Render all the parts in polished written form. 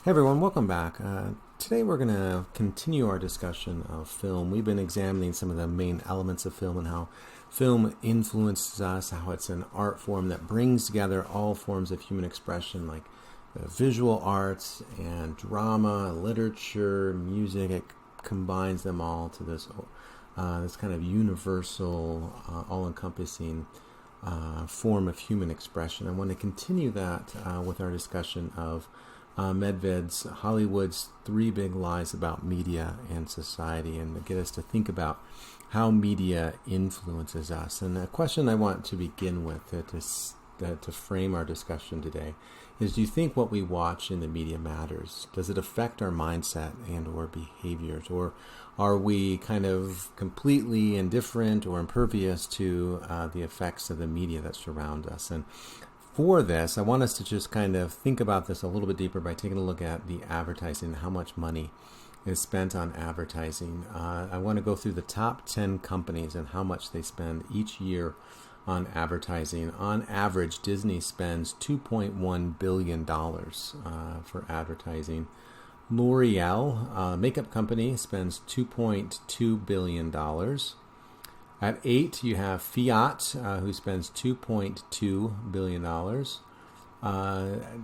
Hey everyone, welcome back. Today we're going to continue our discussion of film. We've been examining some of the main elements of film and how film influences us, how it's an art form that brings together all forms of human expression like visual arts and drama, literature, music. It combines them all to this kind of universal, all-encompassing form of human expression. I want to continue that with our discussion of Medved's Hollywood's Three Big Lies About Media and Society, and to get us to think about how media influences us. And a question I want to begin with to frame our discussion today is, do you think what we watch in the media matters? Does it affect our mindset and or behaviors? Or are we kind of completely indifferent or impervious to the effects of the media that surround us? And for this, I want us to just kind of think about this a little bit deeper by taking a look at the advertising, how much money is spent on advertising. I want to go through the top 10 companies and how much they spend each year on advertising. On average, Disney spends $2.1 billion for advertising. L'Oreal, makeup company, spends $2.2 billion. At 8, you have Fiat, who spends $2.2 billion.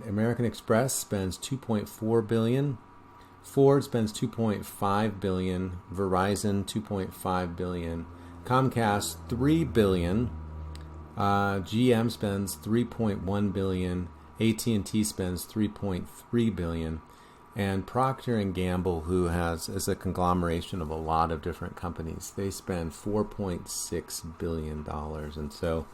American Express spends $2.4 billion. Ford spends $2.5 billion. Verizon, $2.5 billion. Comcast, $3 billion. GM spends $3.1 billion. AT&T spends $3.3 billion. And Procter & Gamble, who is a conglomeration of a lot of different companies, they spend $4.6 billion. And so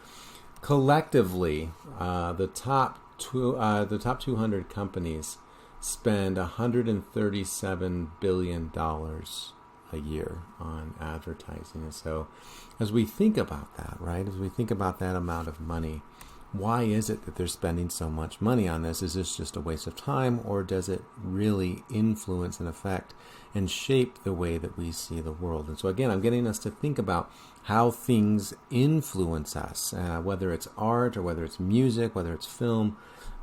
collectively, the top 200 companies spend $137 billion a year on advertising. And so as we think about that, right, as we think about that amount of money, why is it that they're spending so much money on this? Is this just a waste of time, or does it really influence and affect and shape the way that we see the world? And so again, I'm getting us to think about how things influence us, whether it's art or whether it's music, whether it's film.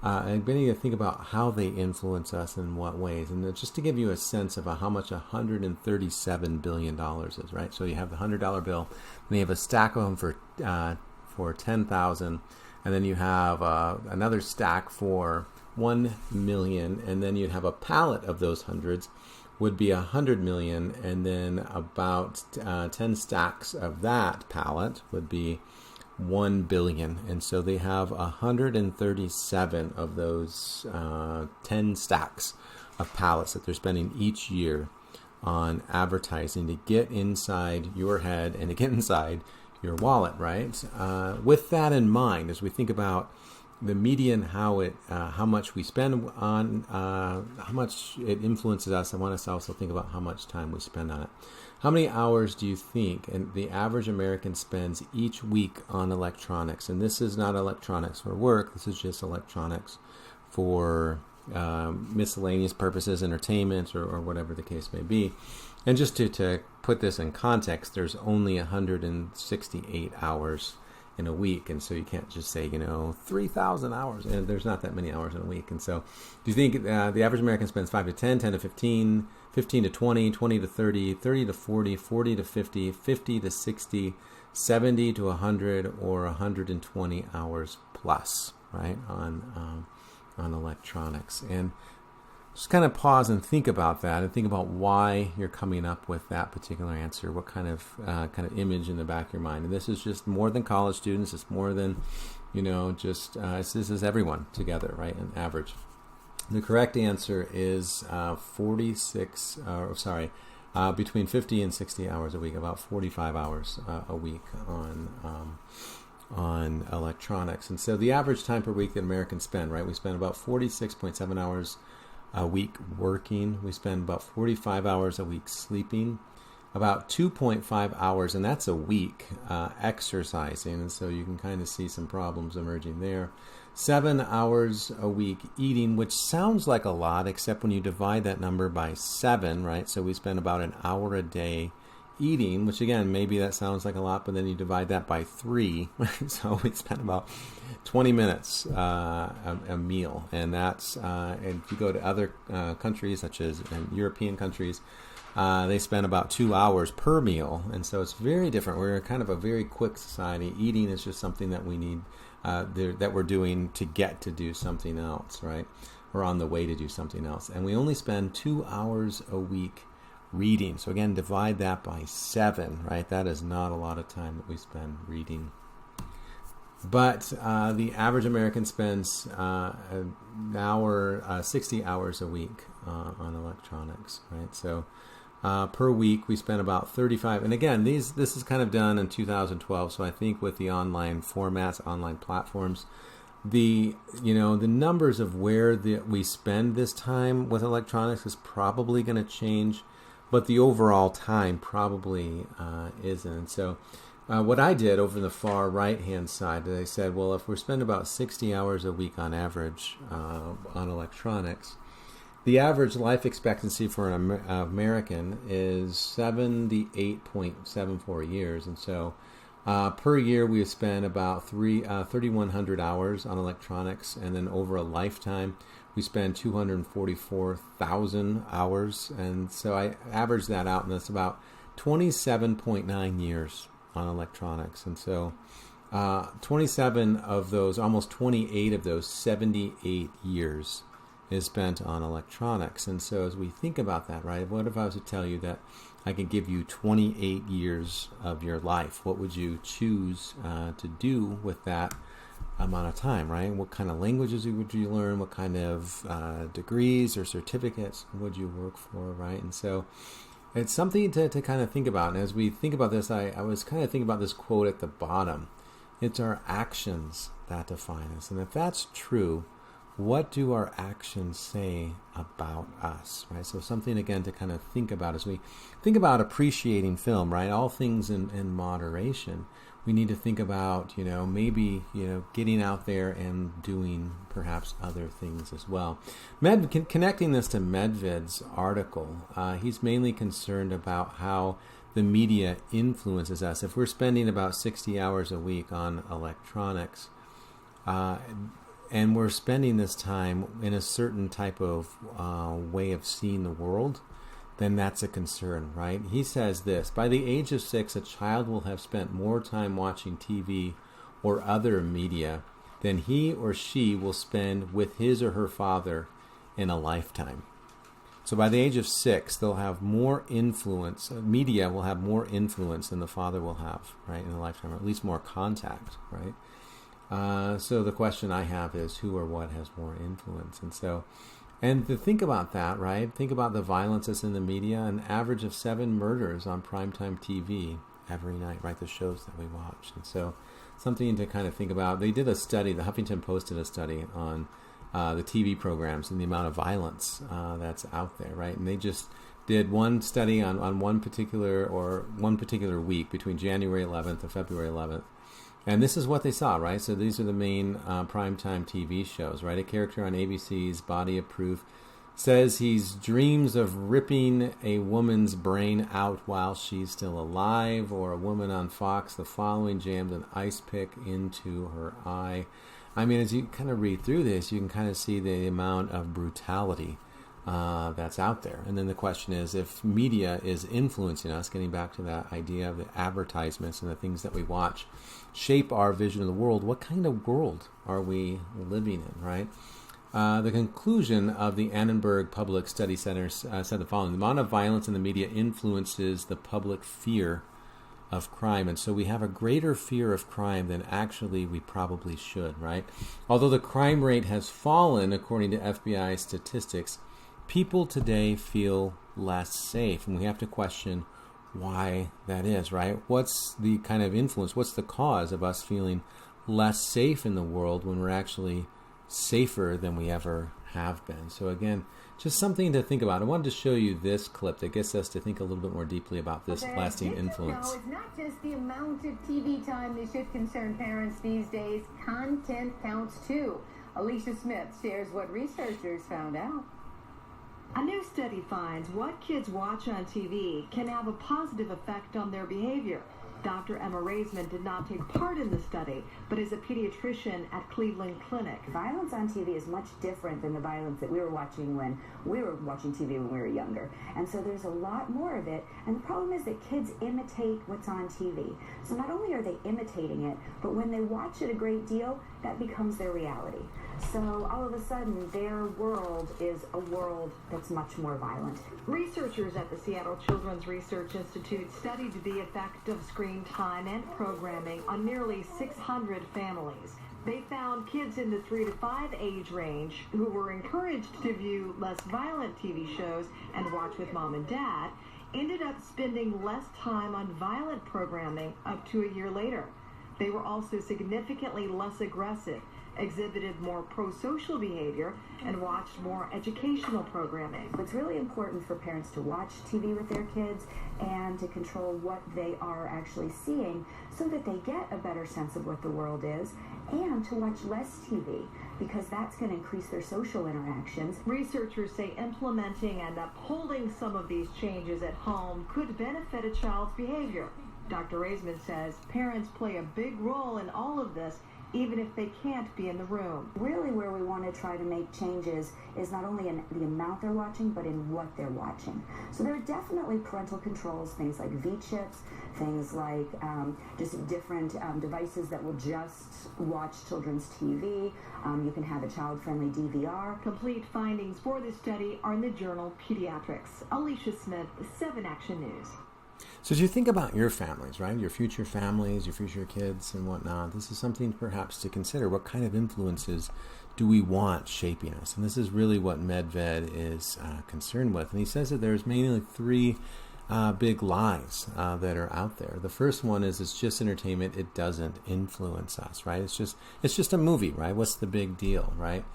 I'm getting you to think about how they influence us and in what ways. And just to give you a sense of how much $137 billion is, right? So you have the $100 bill, and you have a stack of them for 10,000. And then you have another stack for 1 million, and then you'd have a pallet of those hundreds would be 100 million, and then about 10 stacks of that pallet would be 1 billion. And so they have 137 of those 10 stacks of pallets that they're spending each year on advertising to get inside your head and to get inside your wallet, right? With that in mind, as we think about the media and how much we spend on, how much it influences us, I want us to also think about how much time we spend on it. How many hours do you think the average American spends each week on electronics? And this is not electronics for work. This is just electronics for miscellaneous purposes, entertainment, or whatever the case may be. And just to put this in context, there's only 168 hours in a week, and so you can't just say, 3,000 hours, and there's not that many hours in a week. And so do you think the average American spends 5 to 10, 10 to 15, 15 to 20, 20 to 30, 30 to 40, 40 to 50, 50 to 60, 70 to 100, or 120 hours plus, right, on electronics? And just kind of pause and think about that, and think about why you're coming up with that particular answer. What kind of image in the back of your mind? And this is just more than college students. It's more than, this is everyone together, right? An average. The correct answer is between 50 and 60 hours a week, about 45 hours a week on electronics. And so the average time per week that Americans spend, right? We spend about 46.7 hours a week working. We spend about 45 hours a week sleeping, about 2.5 hours, and that's a week, exercising. And so you can kind of see some problems emerging there. 7 hours a week eating, which sounds like a lot, except when you divide that number by 7, right? So we spend about an hour a day eating, which again, maybe that sounds like a lot, but then you divide that by 3. So we spend about 20 minutes a meal. And that's, and if you go to other countries, such as European countries, they spend about 2 hours per meal. And so it's very different. We're kind of a very quick society. Eating is just something that we need, that we're doing to get to do something else, right? We're on the way to do something else. And we only spend 2 hours a week reading. So again, divide that by 7, right? That is not a lot of time that we spend reading. But the average American spends an hour, 60 hours a week on electronics, right? So per week we spend about 35. And again, this is kind of done in 2012. So I think with the online formats, online platforms, the numbers of where we spend this time with electronics is probably going to change, but the overall time probably isn't. And so what I did over the far right-hand side, I said, well, if we're spending about 60 hours a week on average on electronics, the average life expectancy for an American is 78.74 years. And so per year, we spend about 3,100 hours on electronics, and then over a lifetime, we spend 244,000 hours. And so I averaged that out, and that's about 27.9 years on electronics. And so 27 of those, almost 28 of those 78 years is spent on electronics. And so as we think about that, right, what if I was to tell you that I could give you 28 years of your life? What would you choose to do with that amount of time, right? What kind of languages would you learn? What kind of degrees or certificates would you work for, right? And so it's something to kind of think about. And as we think about this, I was kind of thinking about this quote at the bottom. It's our actions that define us. And if that's true, what do our actions say about us, right? So something, again, to kind of think about as we think about appreciating film, right? All things in moderation. We need to think about, maybe, getting out there and doing perhaps other things as well. Connecting this to Medved's article, he's mainly concerned about how the media influences us. If we're spending about 60 hours a week on electronics, and we're spending this time in a certain type of way of seeing the world, then that's a concern, right? He says this: by the age of 6, a child will have spent more time watching TV or other media than he or she will spend with his or her father in a lifetime. So by the age of 6, they'll have more influence. Media will have more influence than the father will have, right, in a lifetime, or at least more contact, right? So the question I have is, who or what has more influence? And to think about that, right? Think about the violence that's in the media. An average of 7 murders on primetime TV every night, right? The shows that we watch. And so something to kind of think about. They did a study, the Huffington Post did a study on the TV programs and the amount of violence that's out there, right? And they just did one study on one particular week between January 11th and February 11th. And this is what they saw, right? So these are the main primetime TV shows, right? A character on ABC's Body of Proof says he dreams of ripping a woman's brain out while she's still alive, or a woman on Fox the following jams an ice pick into her eye. I mean, as you kind of read through this, you can kind of see the amount of brutality that's out there. And then the question is, if media is influencing us, getting back to that idea of the advertisements and the things that we watch shape our vision of the world, what kind of world are we living in, right? The conclusion of the Annenberg Public Study Center said the following: the amount of violence in the media influences the public fear of crime. And so we have a greater fear of crime than actually we probably should, right? Although the crime rate has fallen, according to FBI statistics, people today feel less safe. And we have to question why that is, right? What's the kind of influence, what's the cause of us feeling less safe in the world when we're actually safer than we ever have been? So again, just something to think about. I wanted to show you this clip that gets us to think a little bit more deeply about this lasting influence. It's not just the amount of TV time that should concern parents these days. Content counts too. Alicia Smith shares what researchers found out. A new study study finds what kids watch on TV can have a positive effect on their behavior. Dr. Emma Raisman did not take part in the study, but is a pediatrician at Cleveland Clinic. Violence on TV is much different than the violence that we were watching when we were watching TV when we were younger. And so there's a lot more of it. And the problem is that kids imitate what's on TV. So not only are they imitating it, but when they watch it a great deal, that becomes their reality. So all of a sudden, their world is a world that's much more violent. Researchers at the Seattle Children's Research Institute studied the effect of screen time and programming on nearly 600 families. They found kids in the 3 to 5 age range who were encouraged to view less violent TV shows and watch with mom and dad ended up spending less time on violent programming up to a year later. They were also significantly less aggressive, exhibited more pro-social behavior, and watched more educational programming. It's really important for parents to watch TV with their kids and to control what they are actually seeing so that they get a better sense of what the world is, and to watch less TV because that's going to increase their social interactions. Researchers say implementing and upholding some of these changes at home could benefit a child's behavior. Dr. Raisman says parents play a big role in all of this, even if they can't be in the room. Really where we want to try to make changes is not only in the amount they're watching, but in what they're watching. So there are definitely parental controls, things like V-chips, things like just different devices that will just watch children's TV. You can have a child-friendly DVR. Complete findings for this study are in the journal Pediatrics. Alicia Smith, 7 Action News. So as you think about your families, right, your future families, your future kids and whatnot, this is something perhaps to consider. What kind of influences do we want shaping us? And this is really what Medved is concerned with. And he says that there's mainly 3 big lies that are out there. The first one is it's just entertainment. It doesn't influence us, right? It's just a movie, right? What's the big deal, right?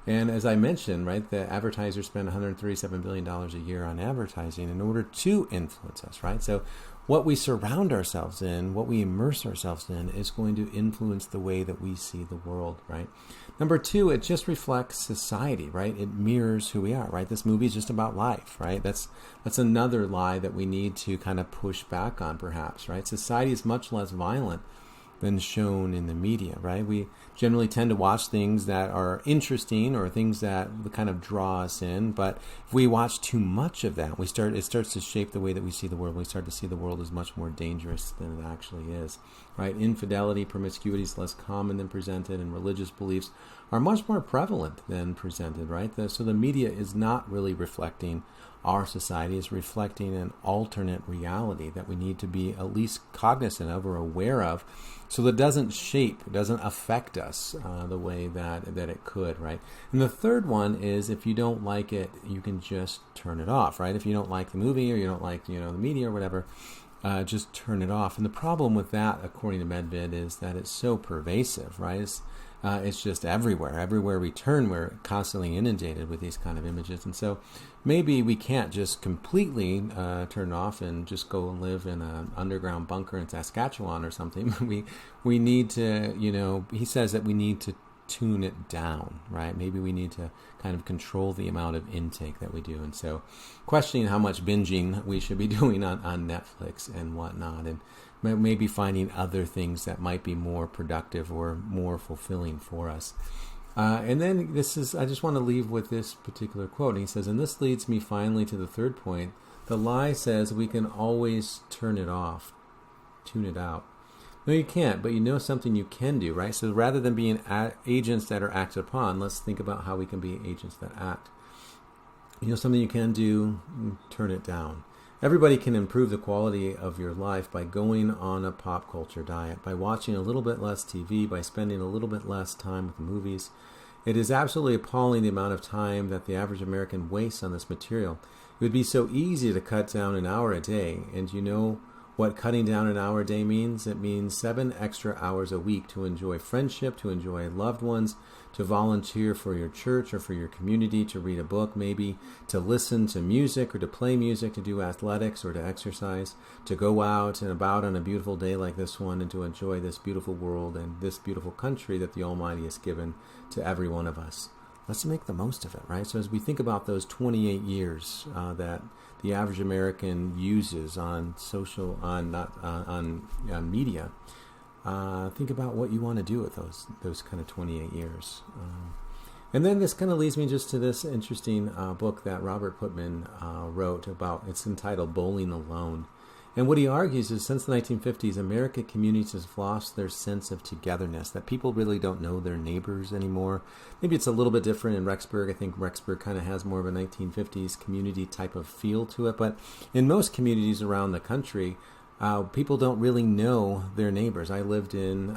And as I mentioned, right, the advertisers spend $137 billion a year on advertising in order to influence us, right? So what we surround ourselves in, what we immerse ourselves in, is going to influence the way that we see the world, right? Number 2, it just reflects society, right? It mirrors who we are, right? This movie is just about life, right? That's another lie that we need to kind of push back on, perhaps, right? Society is much less violent than shown in the media, right? We generally tend to watch things that are interesting or things that kind of draw us in, but if we watch too much of that, it starts to shape the way that we see the world. We start to see the world as much more dangerous than it actually is, right? Infidelity, promiscuity is less common than presented, and religious beliefs are much more prevalent than presented, right? So the media is not really reflecting our society, is reflecting an alternate reality that we need to be at least cognizant of or aware of, so that it doesn't affect us the way that it could, right? And the third one is, if you don't like it, you can just turn it off, right? If you don't like the movie or you don't like the media or whatever, just turn it off. And the problem with that, according to Medved, is that it's so pervasive, right? It's just everywhere. Everywhere we turn, we're constantly inundated with these kind of images. And so maybe we can't just completely turn it off and just go and live in an underground bunker in Saskatchewan or something. We need to, he says that we need to tune it down, right? Maybe we need to kind of control the amount of intake that we do. And so questioning how much binging we should be doing on Netflix and whatnot, and maybe finding other things that might be more productive or more fulfilling for us. And then I just want to leave with this particular quote. And he says, and this leads me finally to the third point. The lie says we can always turn it off, tune it out. No, you can't, but you know something you can do, right? So rather than being agents that are acted upon, let's think about how we can be agents that act. You know something you can do, turn it down. Everybody can improve the quality of your life by going on a pop culture diet, by watching a little bit less TV, by spending a little bit less time with the movies. It is absolutely appalling the amount of time that the average American wastes on this material. It would be so easy to cut down an hour a day, and you know what cutting down an hour a day means? It means 7 extra hours a week to enjoy friendship, to enjoy loved ones, to volunteer for your church or for your community, to read a book maybe, to listen to music or to play music, to do athletics or to exercise, to go out and about on a beautiful day like this one and to enjoy this beautiful world and this beautiful country that the Almighty has given to every one of us. let's make the most of it, right? So as we think about those 28 years that the average American uses on social, on media, think about what you want to do with those kind of 28 years. And then this kind of leads me just to this interesting book that Robert Putnam wrote about. It's entitled Bowling Alone. And what he argues is since the 1950s, American communities have lost their sense of togetherness, that people really don't know their neighbors anymore. Maybe it's a little bit different in Rexburg. I think Rexburg kind of has more of a 1950s community type of feel to it. But in most communities around the country, people don't really know their neighbors. I lived in,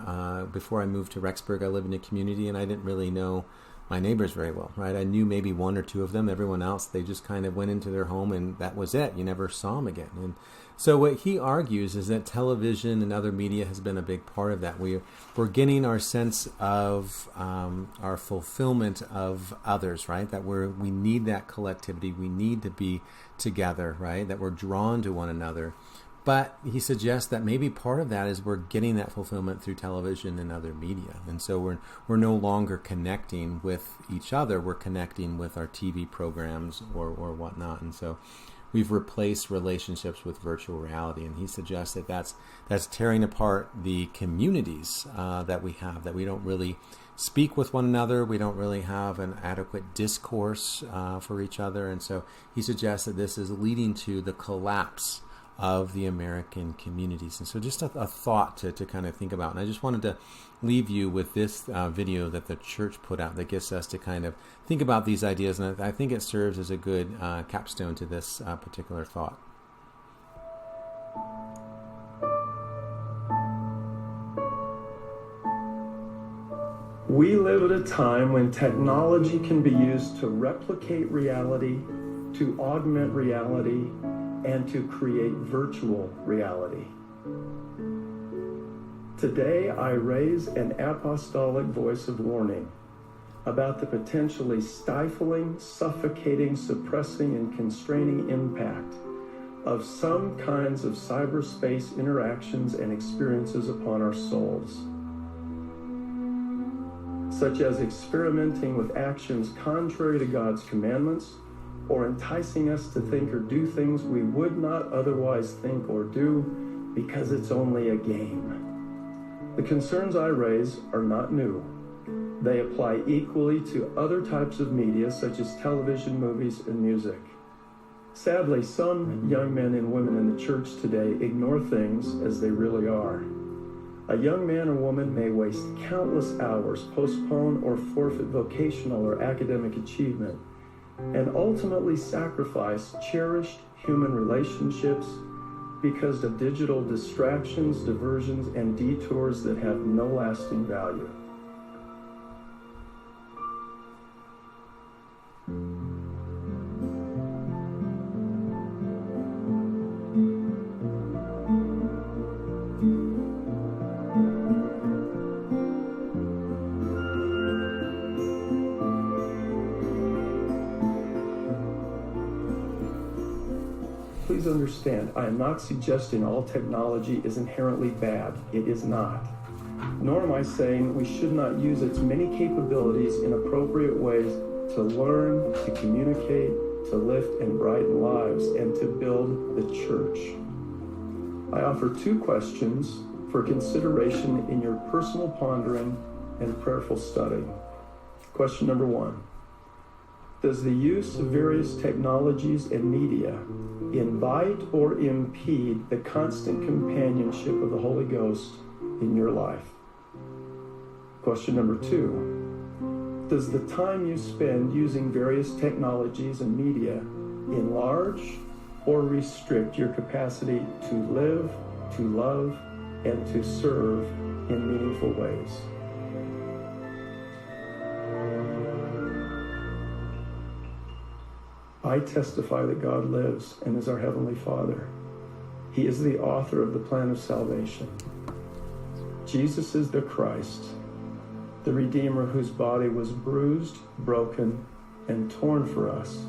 before I moved to Rexburg, I lived in a community and I didn't really know my neighbors very well, right? I knew maybe one or two of them. Everyone else, they just kind of went into their home and that was it. You never saw them again. And so what he argues is that television and other media has been a big part of that. We're getting our sense of our fulfillment of others, right? That we need that collectivity. We need to be together, right? That we're drawn to one another. But he suggests that maybe part of that is we're getting that fulfillment through television and other media. And so we're no longer connecting with each other. We're connecting with our TV programs or whatnot. And so we've replaced relationships with virtual reality. And he suggests that that's tearing apart the communities that we have, that we don't really speak with one another. We don't really have an adequate discourse for each other. And so he suggests that this is leading to the collapse of the American communities. And so just a thought to kind of think about. And I just wanted to leave you with this video that the church put out that gets us to kind of think about these ideas. And I think it serves as a good capstone to this particular thought. We live at a time when technology can be used to replicate reality, to augment reality, and to create virtual reality. Today, I raise an apostolic voice of warning about the potentially stifling, suffocating, suppressing, and constraining impact of some kinds of cyberspace interactions and experiences upon our souls, such as experimenting with actions contrary to God's commandments, or enticing us to think or do things we would not otherwise think or do because it's only a game. The concerns I raise are not new. They apply equally to other types of media such as television, movies, and music. Sadly, some young men and women in the church today ignore things as they really are. A young man or woman may waste countless hours, postpone or forfeit vocational or academic achievement, and ultimately sacrifice cherished human relationships because of digital distractions, diversions, and detours that have no lasting value. Please understand, I am not suggesting all technology is inherently bad. It is not. Nor am I saying we should not use its many capabilities in appropriate ways to learn, to communicate, to lift and brighten lives, and to build the church. I offer two questions for consideration in your personal pondering and prayerful study. Question number one. Does the use of various technologies and media invite or impede the constant companionship of the Holy Ghost in your life? Question number two. Does the time you spend using various technologies and media enlarge or restrict your capacity to live, to love, and to serve in meaningful ways? I testify that God lives and is our Heavenly Father. He is the author of the plan of salvation. Jesus is the Christ, the Redeemer whose body was bruised, broken, and torn for us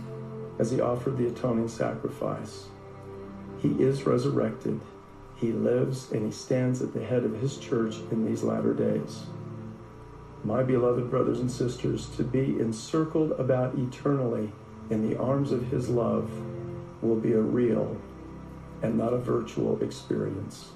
as he offered the atoning sacrifice. He is resurrected. He lives and he stands at the head of his church in these latter days. My beloved brothers and sisters, to be encircled about eternally in the arms of his love will be a real and not a virtual experience.